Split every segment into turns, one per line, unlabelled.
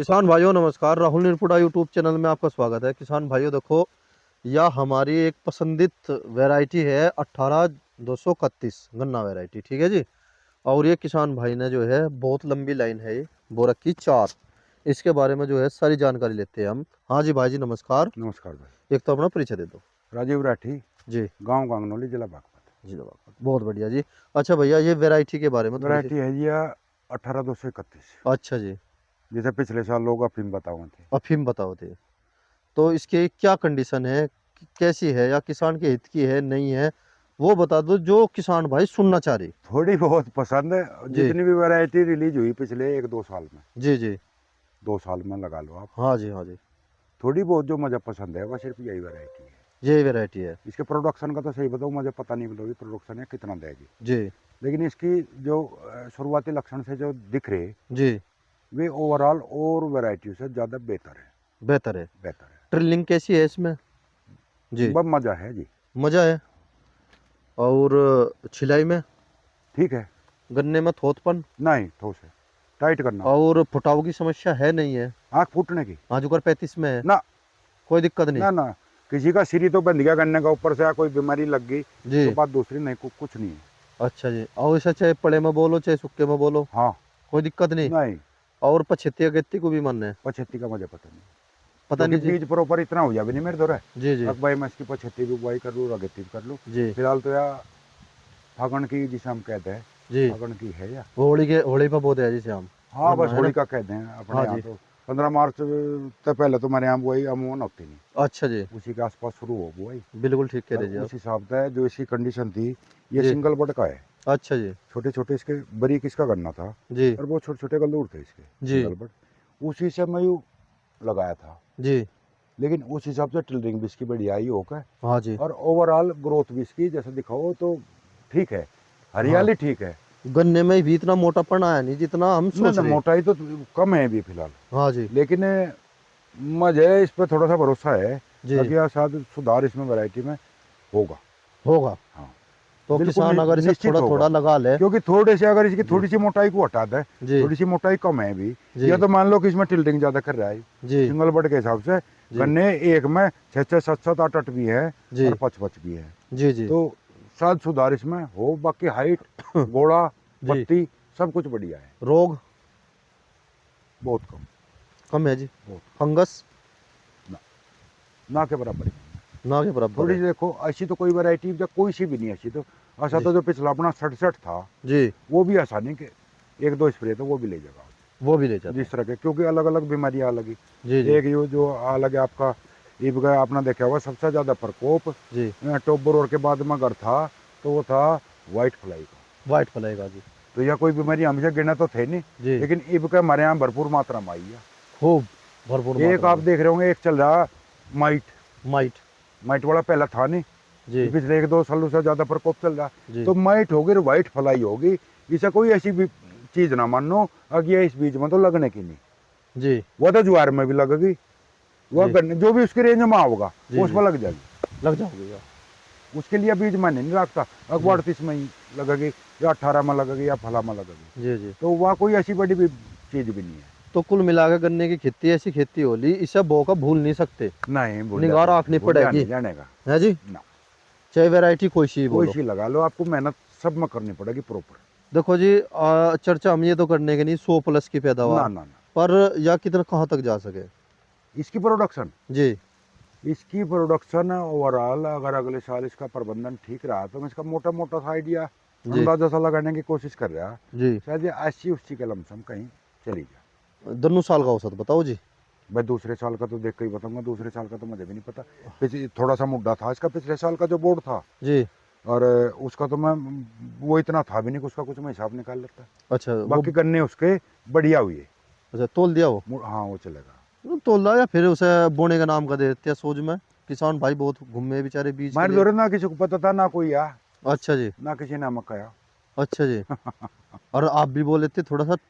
किसान भाइयों नमस्कार। राहुल निरपुड़ा यूट्यूब चैनल में आपका स्वागत है। किसान भाइयों देखो, यह हमारी एक पसंदीद वैरायटी है 18-231 गन्ना वैरायटी, ठीक है जी। और ये किसान भाई ने जो है बहुत लंबी लाइन है, ये वो रखी 4। इसके बारे में जो है सारी जानकारी लेते हैं हम। हाँ जी भाई जी नमस्कार।
नमस्कार भाई।
एक तो अपना परिचय दे दो।
राजीव राठी,
जी
गांव गांगनौली, जिला बागपत।
जी नमस्कार, बहुत बढ़िया जी। अच्छा भैया, ये वैरायटी के बारे में थोड़ी सी।
वैरायटी है जी 18-231।
अच्छा जी।
जैसे पिछले साल लोग अफीम बताओ थे।
अफीम बताओ थे, तो इसके क्या कंडीशन है, कैसी है, या किसान के हित की है नहीं है, वो बता दो जो किसान भाई सुनना चाह रहे।
थोड़ी बहुत पसंद है।
जी
जितनी भी वैरायटी रिलीज हुई पिछले 1-2 साल में,
जी जी।
2 साल में लगा लो आप।
हाँ जी हाँ जी।
थोड़ी बहुत जो मुझे पसंद है वह सिर्फ यही वैरायटी है।
यही वैरायटी है।
इसके प्रोडक्शन का तो सही बताऊँ, मुझे पता नहीं बताओ प्रोडक्शन है कितना देगी।
जी
लेकिन इसकी जो शुरुआती लक्षण से जो दिख रहे,
जी।
वे ओवरऑल और वैरायटी से ज़्यादा बेहतर है।
बेहतर है।
बेहतर है।
ट्रिलिंग कैसी है इसमें? जी।
बहुत मज़ा है जी।
मजा है। और छिलाई में,
ठीक है।
गन्ने में थोथपन
नहीं, ठोस है। टाइट करना।
और फुटाव की समस्या है नहीं है?
आँख फूटने की
आजूकर 35 में है,
ना।
कोई दिक्कत नहीं?
ना ना, किसी का सिरी तो बंध गया गन्ने का, ऊपर से कोई बीमारी लग गई तो
जी।
बात दूसरी, नहीं कुछ नहीं है।
अच्छा जी। और इसे चाहे पड़े में बोलो चाहे सूखे में बोलो,
हाँ।
कोई दिक्कत नहीं?
नहीं,
और पछेती अगेती को भी मन है?
पछेती का मुझे पता नहीं,
पता
क्योंकि
नहीं जी।
बीज प्रॉपर इतना हो जाए भी नहीं मेरे दौरे।
जी जी
अब भाई मैं इसकी पछेती भी बुआई कर लूँ और अगेती भी कर लूँ।
जी
फिलहाल तो यार फागण की जिसे हम कहते हैं,
जी।
फागण की है या।
होली पे बोते हैं जिसे हम।
हाँ
गन्ना
बस
है ना?
होली का कहते हैं अपने
हाँ
यहाँ
जी।
तो। 15 मार्च से पहले तो हमारे यहाँ बुआई अमूमन होती नहीं,
अच्छा जी।
उसी के आसपास शुरू हो बुआई।
बिल्कुल ठीक कह
और
रहे जी आप।
उस हिसाब से जो इसकी कंडीशन थी, ये
जी।
सिंगल बड का है।
अच्छा जी।
छोटे छोटे इसके बारीक इसका गन्ना था,
जी
और वो छोटे छोटे गलूर थे इसके,
जी
सिंगल बड। उसी से मैं यूँ लगाया था।
जी।
लेकिन उस हिसाब से टिल्डिंग भी इसकी बढ़िया आई होकर,
हाँ जी।
और ओवरऑल ग्रोथ भी इसकी जैसे दिखाओ तो ठीक है,
हाँ,
हरियाली ठीक है।
गन्ने में भी इतना मोटापन आया नहीं जितना हम
ना
सोच
ना,
रहे।
मोटाई तो कम है अभी फिलहाल।
हाँ जी।
लेकिन मुझे इस पर थोड़ा सा भरोसा है,
जी।
कि यार शायद सुधार इसमें वैरायटी में होगा।
होगा।
हाँ,
तो
बिल्कुल
किसान अगर इसे
निश्चित
थोड़ा
होगा।
थोड़ा लगा ले।
क्योंकि थोड़े से अगर इसकी
जी
थोड़ी सी मोटाई को हटा दे,
जी
थोड़ी सी मोटाई कम है अभी,
जी
या तो मान लो कि इसमें टिल्डिंग ज़्यादा कर रहा है
जी
सिंगल बड के हिसाब से।
जी
गन्ने एक में 6-6, 7-7, 8-8 भी है,
जी
और 5-5 भी है।
जी जी
तो शायद सुधार इसमें हो। बाकी हाइट, गोड़ा,
जी।
पत्ती सब कुछ बढ़िया है।
रोग
बहुत कम।
कम है जी?
बहुत
फंगस
ना, ना के बराबर ही।
ना के बराबर
थोड़ी
है?
सी देखो, ऐसी तो कोई वैरायटी या कोई सी भी नहीं ऐसी तो। ऐसा
जी
तो जो पिछला अपना 67 था,
जी।
वो भी ऐसा नहीं कि 1-2 स्प्रे तो वो भी ले जाएगा
वो भी ले जाता
जिस तरह के, क्योंकि अलग अलग बीमारियां अलग ही।
है। जी जी
एक ये जो अलग है आपका, ईब का आपने देखा होगा सबसे ज़्यादा प्रकोप
जी।
टोबर और के बाद में अगर था तो वो था वाइट फ्लाई का।
वाइट फलेगा जी।
तो यह कोई बीमारी हमेशा गिना तो थे नहीं,
जी।
लेकिन ईब का हमारे यहाँ भरपूर मात्रा में आई है।
खूब भरपूर
एक
मात्रा
आप
में।
देख रहे होंगे, एक चल रहा माइट।
माइट।
माइट वाला पहला था नहीं,
जी
ये पिछले 1-2 सालों से ज़्यादा प्रकोप चल रहा।
जी
तो माइट होगी और वाइट फ्लाई होगी। इसे कोई ऐसी भी चीज़ ना मानो अगर ये इस बीज में तो लगने की नहीं।
जी
वह तो ज्वार में भी लगेगी, वह
जी
गन्ने जो भी उसकी रेंज में होगा
जी
उसमें
जी।
लग जाएगी।
लग जाओगे यार।
उसके लिए बीज मैंने नहीं रखता,
जी
अखबार 30 में ही लगेगी, या 18 में लगेगी, या फला में लगेगी।
जी जी।
तो वह कोई ऐसी बड़ी भी चीज़ भी नहीं है।
तो कुल मिलाकर गन्ने की खेती ऐसी खेती होली, इसे बो का भूल नहीं सकते,
नहीं भूलिया
निगाह
तो
रखनी
भूलिया
पड़ेगी,
नहीं जानेगा
है जी।
ना।
चाहे वैरायटी कोई सी ही
कोई
बोलो।
सी लगा लो, आपको मेहनत सब में करनी पड़ेगी प्रॉपर।
देखो जी, चर्चा हम ये तो करने के नहीं 100+ की
ना
पैदावार,
ना ना,
पर या कितना कहाँ तक जा सके?
इसकी प्रोडक्शन,
जी
इसकी प्रोडक्शन ओवरऑल अगर अगले साल इसका प्रबंधन ठीक रहा तो मैं इसका मोटा मोटा सा आइडिया
जी
अंदाजा सा लगाने की कोशिश कर रहा।
जी।
शायद ये 80-80 के लमसम कहीं चली जाए।
दोनों साल का औसत बताओ जी।
भाई दूसरे साल का तो देख कर ही बताऊंगा, दूसरे साल का तो मुझे भी नहीं पता। पिछले थोड़ा सा मुद्दा था इसका, पिछले साल का जो बोर्ड था,
जी।
और उसका तो मैं, वो इतना था भी नहीं, उसका कुछ मैं हिसाब निकाल लेता।
अच्छा वो।
बाकी गन्ने उसके बढ़िया हुए।
अच्छा तोल दिया वो?
हाँ वो चलेगा।
तोल दिया या फिर उसे बोने का नाम का दे देते हैं सोच में। किसान भाई बहुत घूमे बेचारे बीज के
मार
लिए।
दो ना, किसी को पता था ना कोई आ,
अच्छा जी।
ना किसी ने मकाया।
अच्छा जी। और आप भी बोले थे थोड़ा सा असुद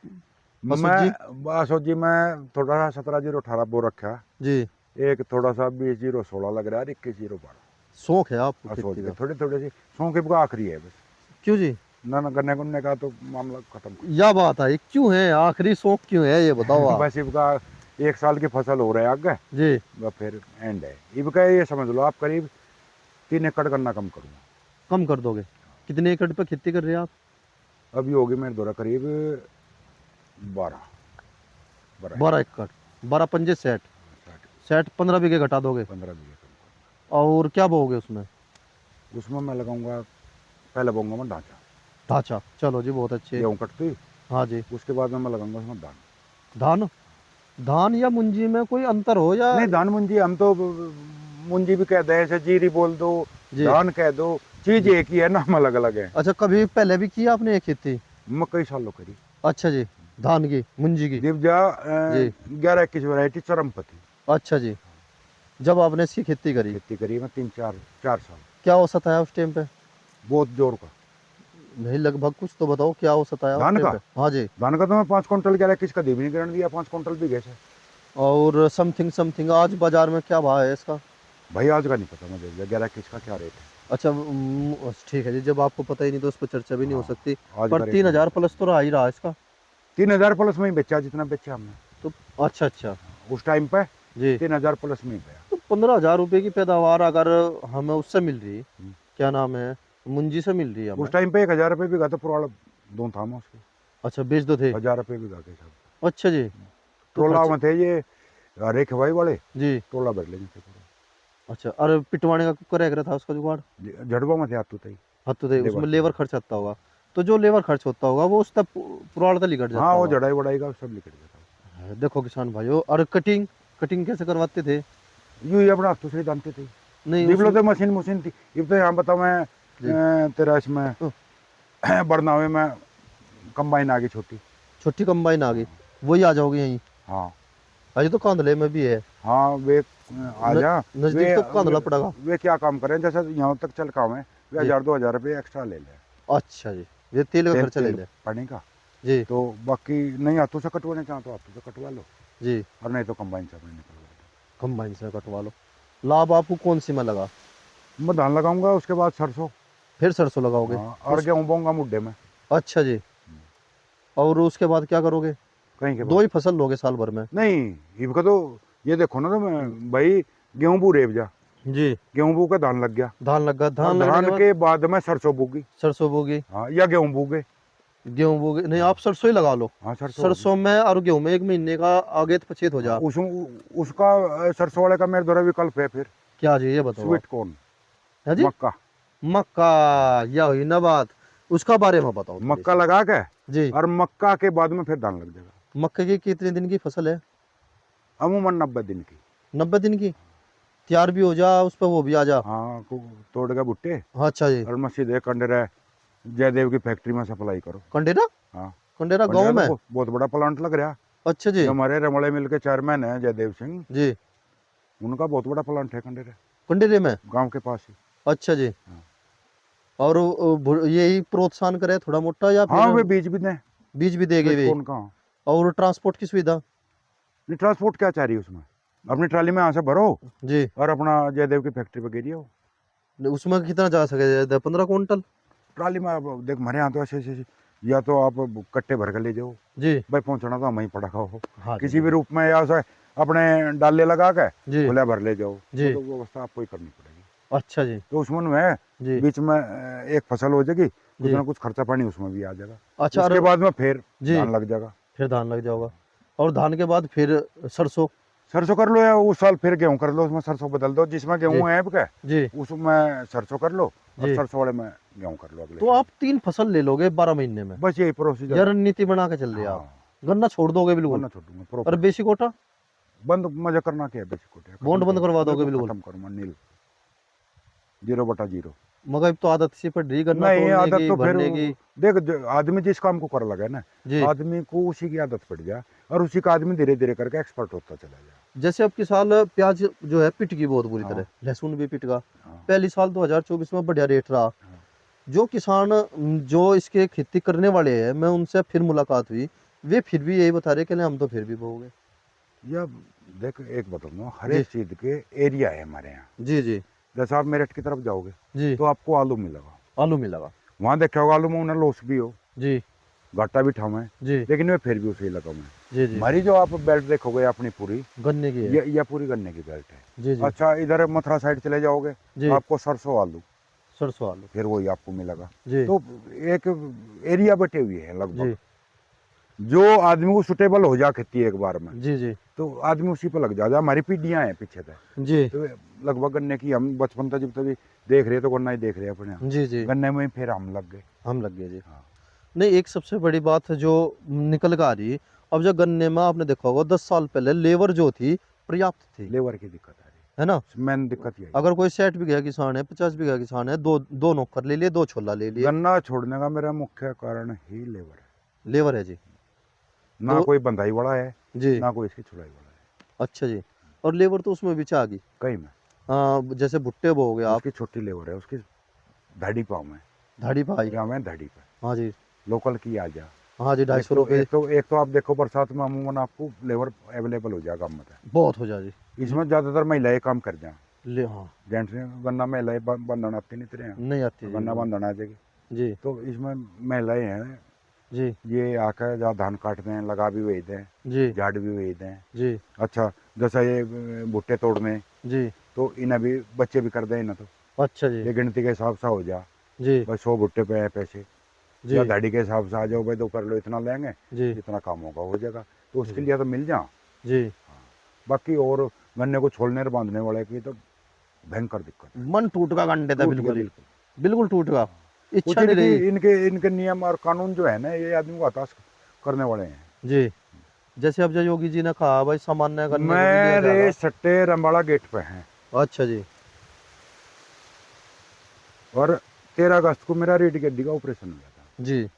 जी।
मैं अशोक जी, मैं थोड़ा सा 17-0-18 बो रखा।
जी।
एक थोड़ा सा 20-0-16 लग रहा है, 21-0-12।
शौक है आपको
अशोक
खेती
जी
का?
थोड़ी थोड़ी सी सौंके का आखिरी है बस।
क्यों जी?
ना ना, गन्ने गुन्ने का तो मामला खत्म।
यह बात है, क्यों है आखिरी शौक क्यों है ये बताओ आप।
बस इसका 1 साल की फसल हो रहा है आगे,
जी।
वह फिर एंड है। इब का ये समझ लो आप करीब 3 एकड़ गन्ना कम करूँगा।
कम कर दोगे? कितने एकड़ पे खेती कर रहे हैं आप?
अभी होगी मेरे द्वारा करीब 12 12
12 एकड़। 12 पंजे 60। 60 15 बीघे घटा दोगे।
15 बीघे कम
और क्या बोओगे उसमें?
करूँगा। उसमें मैं लगाऊंगा, पहले बोऊंगा मैं ढांचा,
ढांचा। चलो जी, बहुत अच्छे।
गेहूँ कटती,
हाँ जी।
उसके बाद में मैं लगाऊंगा उसमें धान।
धान। धान या मुंजी में कोई अंतर हो या?
नहीं, धान मुंजी हम तो मुंजी भी कह दे, ऐसे जीरी बोल दो,
जी
धान कह दो, चीज
जी।
एक ही है, नाम अलग अलग है।
अच्छा, कभी पहले भी किया आपने ये खेती?
मैं कई सालों करी।
अच्छा जी। धान की, मुंजी की।
दिवजा
जी।
11-21 वैरायटी चरमपति
अच्छा जी। जब आपने इसकी खेती करी,
खेती करी मैं 3-4 साल।
क्या औसत आया उस टाइम पे?
बहुत जोर का
नहीं, लगभग कुछ तो बताओ, क्या औसत आया उस
धान
टाइम
का।
पे? हाँ जी।
धान का तो मैं 5 क्विंटल 11-21 का दी भी नहीं ग्रहण दिया, 5 क्विंटल भी गए से।
और समथिंग समथिंग आज बाजार में क्या भाव है इसका?
भाई आज का नहीं पता मुझे 11-21 का क्या रेट है।
अच्छा, ठीक है जी, जब आपको पता ही नहीं तो उस पर चर्चा भी नहीं हो
हाँ,
सकती।
आज
पर
का रेट
3000 प्लस तो रहा ही रहा इसका।
3000 प्लस में ही बेचा जितना बेचा हमने
तो अच्छा अच्छा।
उस टाइम पे,
जी।
3000 प्लस में ही गया।
तो 15,000 रुपये की पैदावार अगर हमें उससे मिल रही,
हम्म।
क्या नाम है, मुंजी से मिल रही है
उस
हमें।
टाइम पे 1000 रुपये बीघा तो पुराना दो था मैं उसके,
अच्छा, बेच दो थे।
1000 रुपये बीघा के हिसाब।
अच्छा जी। तो
टोला
खर्च।
में थे ये हरे खवाई वाले,
जी।
टोला भर लेंगे थे पूरा।
अच्छा, अरे पिटवाने का कुकर था उसका जुगाड़?
झड़वा में थे आतू तई
हाँ, तो दे
लेबर
उसमें
से।
लेबर खर्च आता होगा। तो जो लेबर खर्च होता होगा वो उसका पुराड़ तक निकट
हाँ,
जाता
वो
होगा।
जड़ाई वड़ाई का सब लिख देता।
देखो किसान भाइयों, और कटिंग, कटिंग कैसे करवाते थे?
यूं ही अपना हाथों से ही जानते थे।
नहीं
दिबलो
उस।
तो मशीन मशीन थी। अब तो यहाँ बताओ मैं
जी।
तेरा इसमें
अ,
बरनावे में कंबाइन आ गई छोटी।
छोटी कंबाइन आ गई,
हाँ
वही आ जाओगे यहीं?
हाँ
अजय तो कांधले में भी है।
हाँ, वे आ जा।
नजदीक तो कांधला पड़ेगा।
वे क्या काम करें, जैसे यहाँ तक चल काम है, वे
जी।
1000-2000 रुपये एक्स्ट्रा ले लें।
अच्छा जी, ये तेल का
तेल
खर्चा ले
तेल
ले।
पानी का।
जी।
तो बाकी नहीं हाथों से कटवाने चाहो तो हाथों से कटवा लो,
जी।
और नहीं तो कंबाइन से अपने निकलवा
कंबाइन से कटवा लो। लाभ आपको कौन सी में लगा?
लो। मैं धान लगाऊंगा, उसके बाद सरसों।
फिर सरसों लगाओगे?
हाँ, और
उस।
गेहूँ बोऊंगा मुड्ढे में।
अच्छा जी। और उसके बाद क्या करोगे?
कहीं के
दो
बाद
ही फसल लोगे साल भर में?
नहीं, इनका तो ये देखो ना, तो मैं भाई गेहूँ बू रेब जा,
जी।
गेहूँ बू का धान लग गया,
धान लग गया,
और
धान लगने के
धान
बाद
के बाद में सरसों बूगी।
सरसों बोगी।
हाँ, या गेहूँ बूगे।
गेहूं बोगे नहीं,
हाँ
आप सरसों ही लगा लो।
हाँ, सरसों होगी।
सरसों में और गेहूं में 1 महीने का आगे पछेत हो
हाँ,
जा।
उसका सरसों वाले का मेरे द्वारा विकल्प है फिर
क्या जी, ये बताओ आप।
स्वीट कॉर्न,
है जी।
मक्का।
मक्का। या हुई ना बात। उसका बारे में बताओ थोड़ी
मक्का
सी।
लगा के,
जी।
और मक्का के बाद में फिर धान लग जाएगा।
मक्के की कितने दिन की फसल है?
अमूमन 90 दिन की।
90 दिन की। तैयार भी हो जा, उस पर वो भी आ जा।
हाँ, तोड़ के भुट्टे,
हाँ, अच्छा जी।
और मैं सीधे कंडेरा जयदेव की फैक्ट्री में सप्लाई करो।
कंडेरा।
हाँ,
कंडेरा गाँव
कंडेरा तो
में?
बहुत बड़ा प्लांट लग रहा।
अच्छा जी।
जो हमारे रमोले मिल के चेयरमैन है जयदेव सिंह,
जी।
उनका बहुत बड़ा प्लांट है कंडेरा,
कंडेरे में?
गांव के पास ही।
अच्छा जी।
हाँ,
और यही प्रोत्साहन करे थोड़ा मोटा, या
हाँ,
फिर
वे बीज भी दें।
बीज भी देगे
स्वीट
वे?
कॉर्न का।
और ट्रांसपोर्ट की सुविधा?
नहीं, ट्रांसपोर्ट क्या चाहिए उसमें, अपनी ट्राली में यहाँ से भरो,
जी।
और अपना जयदेव की फैक्ट्री पे गिरी हो।
उसमें कितना जा सके? 15 क्विंटल?
ट्राली में अब देख हमारे यहाँ तो ऐसे या तो आप कट्टे भर कर ले जाओ,
जी।
भाई पहुँचना तो हमें ही पड़ा हो
हाँ जी।
किसी
जी
भी रूप में, या से अपने डाले लगा के
जी।
खुला भर ले जाओ,
जी।
तो व्यवस्था आपको ही करनी पड़ेगी।
अच्छा जी।
तो उसमें में
जी।
बीच में एक फसल हो जाएगी, कुछ
जी।
ना कुछ खर्चा पानी उसमें भी आ जाएगा।
अच्छा।
उसके
और
बाद में फिर
जी,
धान लग जाएगा।
फिर धान लग जाओगा। और धान के बाद फिर सरसों?
सरसों कर लो, या उस साल फिर गेहूँ कर लो, उसमें सरसों बदल दो, जिसमें
जी।
गेहूँ है अब क्या,
जी।
उसमें सरसों कर लो, और
जी।
सरसों वाले में गेहूँ कर लो अगले
तो
साल।
आप 3 फसल ले लोगे 12 महीने में?
बस यही
या
प्रोसीजर।
रणनीति बना के चल रहे आप?
हाँ,
गन्ना छोड़ दोगे बिल्कुल?
वरना छोड़ूंगा
और
प्रॉपर।
बेसी कोटा?
बंद मजा करना क्या है, बेसिक कोटे
बॉन्ड
खत्म
बंद
करो,
करवा
वे
दोगे
को
बिल्कुल?
खत्म करो मैं नील 0/0।
मगर अब तो आदत सी पड़ रही गन्ना
नहीं,
तोड़ने
आदत
की,
तो फिर
भरने की।
देख आदमी जिस काम को कर लगा ना,
जी।
आदमी को उसी की आदत पड़ जाए, और उसी का आदमी धीरे धीरे करके एक्सपर्ट होता चला जाए।
जैसे अब की साल प्याज जो है पिट गई बहुत बुरी
हाँ
तरह, लहसुन भी पिट गया।
हाँ
पहली साल 2024 में बढ़िया रेट रहा।
हाँ।
जो किसान जो इसके खेती करने वाले हैं, मैं उनसे फिर मुलाकात हुई, वे फिर भी यही बता रहे कि नहीं, हम तो फिर भी बोगे।
या देख एक बताऊँ, हर
जी।
एक चीज के एरिया है हमारे यहाँ।
जी। जी।
जैसे आप मेरठ की तरफ जाओगे
जी।
तो आपको आलू मिलेगा,
आलू मिलेगा।
वहाँ देखा होगा आलू में उन्हें लॉस भी हो,
जी।
घाटा भी ठाम है,
जी
लेकिन मैं फिर भी उसे ही लगाऊँ।
जी जी।
हमारी जो आप बेल्ट देखोगे अपनी पूरी,
गन्ने की है।
ये पूरी गन्ने की बेल्ट है।
जी जी
अच्छा, इधर मथुरा साइड चले जाओगे,
जी।
आपको सरसों आलू,
सरसों आलू।
फिर वही आपको मिलेगा।
जी
तो एक एरिया बटे हुई है लगभग,
जी
जो आदमी को सुटेबल हो जा खेती एक बार में,
जी जी
तो आदमी उसी पर लग जा। हमारी पीढ़ियां हैं पीछे से,
जी
तो लगभग गन्ने की हम बचपन तक जब तभी देख रहे तो गन्ना ही देख रहे अपने यहाँ,
जी जी।
गन्ने में ही फिर हम लग गए।
हम लग गए जी।
हाँ,
नहीं, एक सबसे बड़ी बात है जो निकल कर आ रही, अब जो गन्ने में आपने देखा होगा 10 साल पहले लेबर जो थी पर्याप्त थी,
लेबर की दिक्कत आ रही
है ना।
है, मेन दिक्कत यही है।
अगर कोई 60 बीघा किसान है, 50 बीघा किसान है, दो नौकर ले लिए, 2 छोला ले लिए।
गन्ना छोड़ने का मेरा मुख्य कारण ही लेबर है।
लेबर है जी।
ना
तो
कोई बंधाई वाला है,
जी।
ना कोई इसकी छुड़ाई वाला है।
अच्छा जी। और लेबर तो उसमें भी आ गई।
कहीं में
जैसे भुट्टे बो हो गए आप।
उसकी छोटी लेबर है, उसकी धाड़ी पाँव में,
धाड़ी भाई।
गाँव में धाड़ी पे,
हाँ जी।
लोकल की आ जा।
हाँ जी, 250 रुपये
एक तो आप देखो बरसात में अमूमन आपको लेबर अवेलेबल हो जाएगा मत है।
बहुत हो जा जी।
इसमें ज़्यादातर महिलाएं काम कर जाए,
ले हाँ।
जेंट्स ने गन्ना महिलाएं बंधन आती नहीं तेरे यहाँ,
नहीं आती जी
गन्ना
बिल्कुल।
बंधन आ जाएगी।
जी
तो इसमें महिलाएं हैं,
जी
ये आकर जहाँ धान काटते हैं, लगा भी वही दें,
जी
झाड़ भी वही दें।
जी
अच्छा, जैसा ये भुट्टे तोड़ने,
जी।
तो इन्हें भी बच्चे भी कर दें ना, तो
अच्छा जी।
ये गिनती के हिसाब से हो जा,
जी
भाई 100 भुट्टे पे है पैसे, या
जी
धाड़ी के हिसाब से आ जाओ भाई, दो कर लो इतना लेंगे,
जी
जितना काम होगा हो जाएगा। तो उसके
जी
लिए तो मिल जा।
जी।
बाकी और गन्ने को छोड़ने और बांधने वाले की तो भयंकर दिक्कत है।
मन टूट का गंडे था
टूट गया
बिल्कुल ही।
बिल्कुल।
बिल्कुल टूट का।
कुछ
इच्छा नहीं
इनकी
रही।
इनके इनके नियम और कानून जो है ना, ये आदमी को हताश करने वाले हैं।
जी। जैसे अब जो योगी जी ने कहा भाई सामान्य गन्ने को भी लिया
मेरे
जाएगा।
सट्टे रंबाड़ा गेट पे हैं,
अच्छा जी।
और 13 अगस्त को मेरा रीढ़ की हड्डी का ऑपरेशन हुआ था,
जी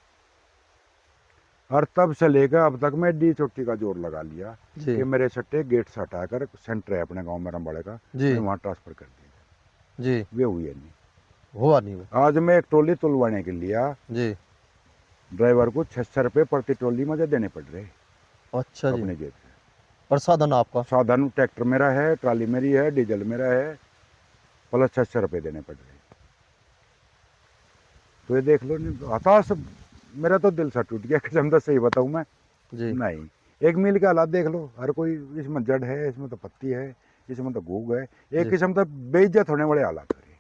और तब से लेकर अब तक मैं डी चोटी का जोर लगा लिया
जी
कि मेरे सट्टे गेट से हटाकर, सेंटर है अपने गांव में रंबाड़े का,
जी
मैं वहाँ ट्रांसफर कर दिया।
जी।
वे हुई है नहीं।
हुआ नहीं वो।
आज मैं एक टोली तुलवाने के लिए
जी।
ड्राइवर को 600 रुपये प्रति टोली मुझे देने पड़ रहे
अच्छा जी।
अपने जेब से।
और साधन आपका।
साधन ट्रैक्टर मेरा है, ट्राली मेरी है, डीजल मेरा है, प्लस 600 रुपये देने पड़ रहे। तो ये देख लो, हताश, मेरा तो दिल सा टूट गया कसम से, सही बताऊं मैं।
जी
नहीं, एक मिल के हालात देख लो, हर कोई, इसमें जड़ है, इसमें तो पत्ती है, इसमें तो घूग है, एक
जी।
किस्म से बेइज्जत होने वाले हालात हो रहे।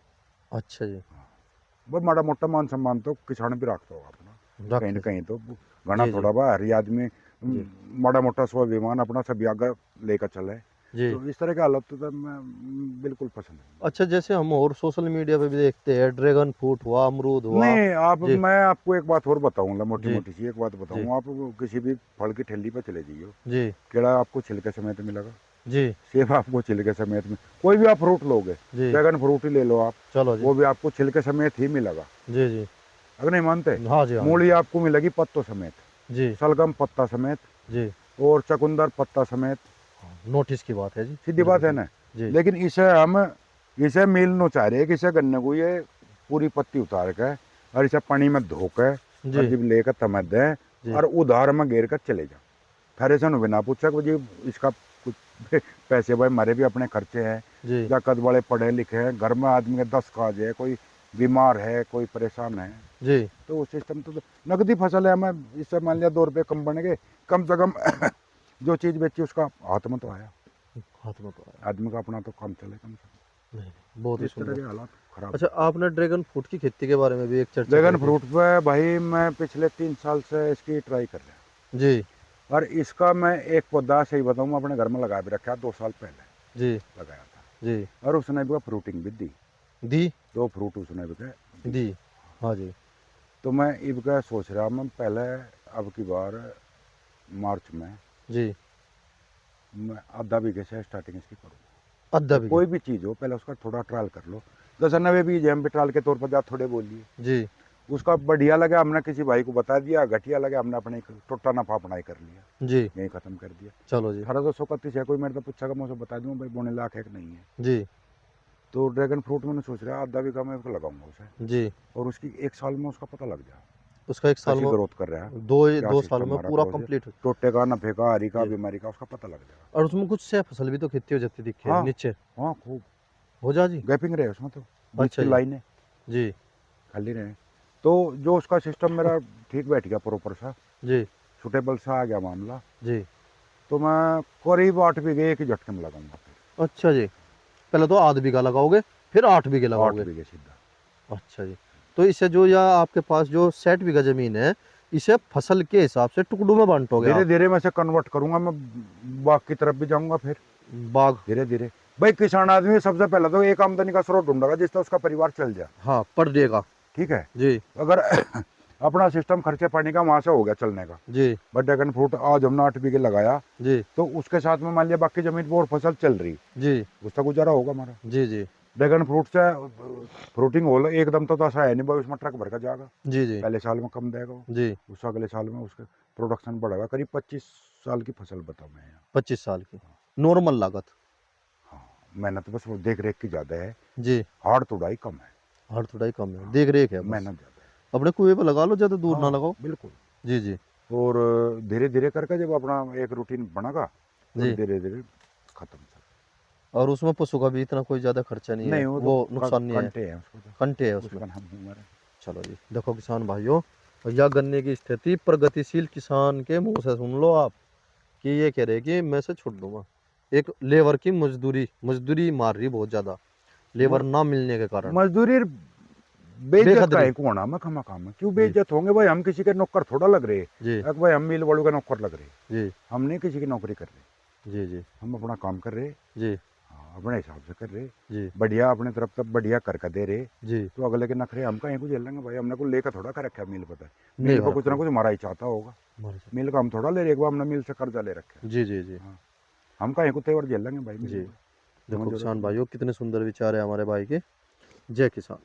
अच्छा जी।
बहुत माड़ा मोटा मान सम्मान तो किसान भी रखता होगा अपना, कहीं न
रखे।
कहीं तो घना
जी जी
थोड़ा बा हर आदमी
जी
माड़ा मोटा स्वाभिमान अपना सभी आगे लेकर चले।
जी।
तो इस तरह के हालत तो मैं बिल्कुल पसंद नहीं।
अच्छा, जैसे हम और सोशल मीडिया पे भी देखते हैं, ड्रैगन फ्रूट हुआ, अमरूद हुआ।
नहीं, आप,
जी
मैं आपको एक बात और बताऊंगा, मोटी
जी
मोटी सी एक बात
जी
बताऊंगा। आप किसी भी फल की ठेली पर चले जाइए,
जी
केला आपको छिलके समेत मिलेगा,
जी
सेब आपको छिलके समेत में, कोई भी आप फ्रूट लोगे,
जी।
ड्रैगन फ्रूट ही ले लो आप,
चलो जी।
वो भी आपको छिलके समेत ही मिलेगा।
जी जी।
अगर नहीं मानते,
हाँ जी हाँ जी।
मूली आपको मिलेगी पत्तों समेत,
जी
सलगम पत्ता समेत,
जी।
और चकुंदर पत्ता समेत।
नोटिस की बात है जी।
सीधी
बिल्कुल
बात है
सही।
ना।
जी
लेकिन इसे मिल नो चाह रहे कि इसे गन्ने को ये पूरी पत्ती उतार के, और इसे पानी में धो के, और
जी
जब लेकर तमद दें,
जी
और उधार में घेर कर चले जाओ। फिर ऐसा बिना पूछा कि जी इसका कुछ पैसे, भाई हमारे भी अपने खर्चे हैं,
जी
या कद बड़े पढ़े लिखे हैं, घर में आदमी के 10 काज है, कोई बीमार है, कोई परेशान है,
जी।
तो उस सिस्टम तो नकदी फसल है। हमें इससे मान लिया 2 रुपये कम बनेंगे, कम से कम जो चीज़ बेची उसका हाथ में तो आया,
हाथ में तो आया।
आदमी का अपना तो काम चले कम से कम।
नहीं, बहुत ही
इस तरह
सुंदर।
के हालात खराब।
अच्छा, आपने ड्रैगन फ्रूट की खेती के बारे में भी एक चर्चा
ड्रैगन
करी थी।
फ्रूट पे भाई मैं पिछले 3 साल से इसकी ट्राई कर रहा हूँ,
जी
और इसका मैं एक पौधा सही बताऊँ, मैं अपने घर में लगा भी रखा, 2 साल पहले
जी
लगाया था,
जी।
और उसने भी फ्रूटिंग भी दी,
दी
2 फ्रूट उसने भी
दी। हाँ जी।
तो मैं इबका सोच रहा, मैं पहले अब की बार मार्च में
जी।
मैं आधा बीघे से स्टार्टिंग इसकी करूँगा।
अद्धा
तो
भी।
कोई भी चीज़ हो, पहले उसका थोड़ा ट्रायल कर लो, जैसे नवे बीज हम भी ट्रायल के तौर पर जा थोड़े बोलिए,
जी
उसका बढ़िया लगा हमने किसी भाई को बता दिया, घटिया लगा हमने अपने टोटा नफा अपना ही कर लिया,
जी।
यही खत्म कर दिया।
चलो जी।
1831 है, कोई मेरे तो पूछा का मुझे बता दूँ भाई बोने लाख है कि नहीं है।
जी
तो ड्रैगन फ्रूट मैंने सोच रहा आधा बीघा में लगाऊंगा उसे,
जी।
और उसकी 1 साल में उसका पता लग जाए
उसका 1 साल
कैसी
में,
ग्रोथ कर रहा है, क्या
2 साल
सिस्टम
में
हमारा
पूरा
प्रोसेस,
कंप्लीट।
टोटे का, नफे का, हरी का,
जी।
बीमारी का, उसका पता लग जाएगा।
और उसमें कुछ से फसल भी तो खेती हो जाती दिखे
हाँ
नीचे।
हाँ, खूब
हो जा जी।
गैपिंग रहे उसमें, तो बीच
अच्छा
की
जी।
लाइनें
जी
खाली रहे, तो जो उसका सिस्टम मेरा ठीक बैठ गया प्रॉपर सा,
जी
सुटेबल सा आ गया मामला।
जी।
तो मैं करीब 8 बीघे एक ही झटके में लगाऊंगा फिर।
अच्छा जी, पहले तो आध बीघा लगाओगे फिर 8 बीघे
8
लगाओगे।
बीघे सीधा।
अच्छा जी। तो इससे जो या आपके पास जो 60 बीघा जमीन है, इसे फसल के हिसाब से टुकड़ों में बांटोगे
धीरे
आप?
धीरे मैं से कन्वर्ट करूंगा, मैं बाग की तरफ भी जाऊंगा फिर
बाग।
धीरे धीरे। भाई किसान आदमी सबसे पहले तो एक आमदनी का स्रोत ढूंढेगा जिससे उसका परिवार चल जाए।
हाँ, पर देगा।
ठीक है।
जी
अगर अपना सिस्टम खर्चे पानी का वहां से हो गया चलने का,
जी
बट ड्रैगन फ्रूट आज हमने 8 बीघे लगाया,
जी
तो उसके साथ में मान लिया बाकी जमीन पर और फसल चल रही,
जी
उसका गुजारा होगा हमारा।
जी जी
ड्रैगन फ्रूट से फ्रूटिंग हो एकदम तो ऐसा है नहीं भाई उसमें ट्रक भर का जाएगा।
जी जी
पहले साल में कम देगा वो,
जी।
उस अगले साल में उसका प्रोडक्शन बढ़ेगा। करीब 25 साल की फसल बताऊँ मैं यहाँ।
25 साल की नॉर्मल लागत।
हाँ, मेहनत बस वो देख रेख की ज़्यादा है,
जी।
हार्ड तुड़ाई कम है।
हर थोड़ा ही कम है, देख रेख है बस।
मेहनत ज़्यादा है।
अपने कुएं पे लगा लो, ज्यादा दूर ना
हाँ
लगाओ।
बिल्कुल।
जी जी
और धीरे धीरे करके जब अपना एक रूटीन बनेगा तो
जी।
धीरे धीरे खत्म सर।
और उसमें पशु का भी इतना कोई ज्यादा खर्चा नहीं है,
नहीं वो तो
वो नुकसान नहीं है।
कंटे हैं उसको, तो
कंटे है उसमें।
उसका नाम हमारा।
चलो जी, देखो किसान भाइयों, यह गन्ने की स्थिति प्रगतिशील किसान के मुंह से सुन लो आप, कि ये कह रहे कि मैं से छुट दूंगा। एक लेबर की मजदूरी मजदूरी मार रही बहुत ज्यादा, लेबर ना मिलने के कारण।
मजदूरी बेइज्जत का
बेकदरी।
है कौन है, मैं खमा काम है क्यों
जी
बेइज्जत होंगे भाई? हम किसी के नौकर थोड़ा लग रहे।
जी
एक भाई हम मिल वालों के नौकर लग रहे,
जी
हम नहीं किसी की नौकरी कर रहे।
जी जी
हम अपना काम कर रहे।
जी
हाँ, अपने हिसाब से कर रहे,
जी
बढ़िया अपने तरफ तक बढ़िया करके दे रहे।
जी।
तो अगले के नखरे हम कहीं को झेल लेंगे भाई? हमने को लेकर थोड़ा कर रखा है मिल, पता है
नहीं
मिल पर कुछ
फर्क
ना
है।
कुछ हमारा ही चाहता होगा।
मर जा-
मिल का हम थोड़ा ले रहे, एक बार हमने मिल से कर्जा ले रखा है।
जी जी जी
हाँ, हम कहीं को तेवर झेल लेंगे भाई मिल
जी।
में। हमें
देखो
जरूरत
किसान
नहीं।
भाइयों, कितने सुंदर विचार है हमारे भाई के। जय किसान।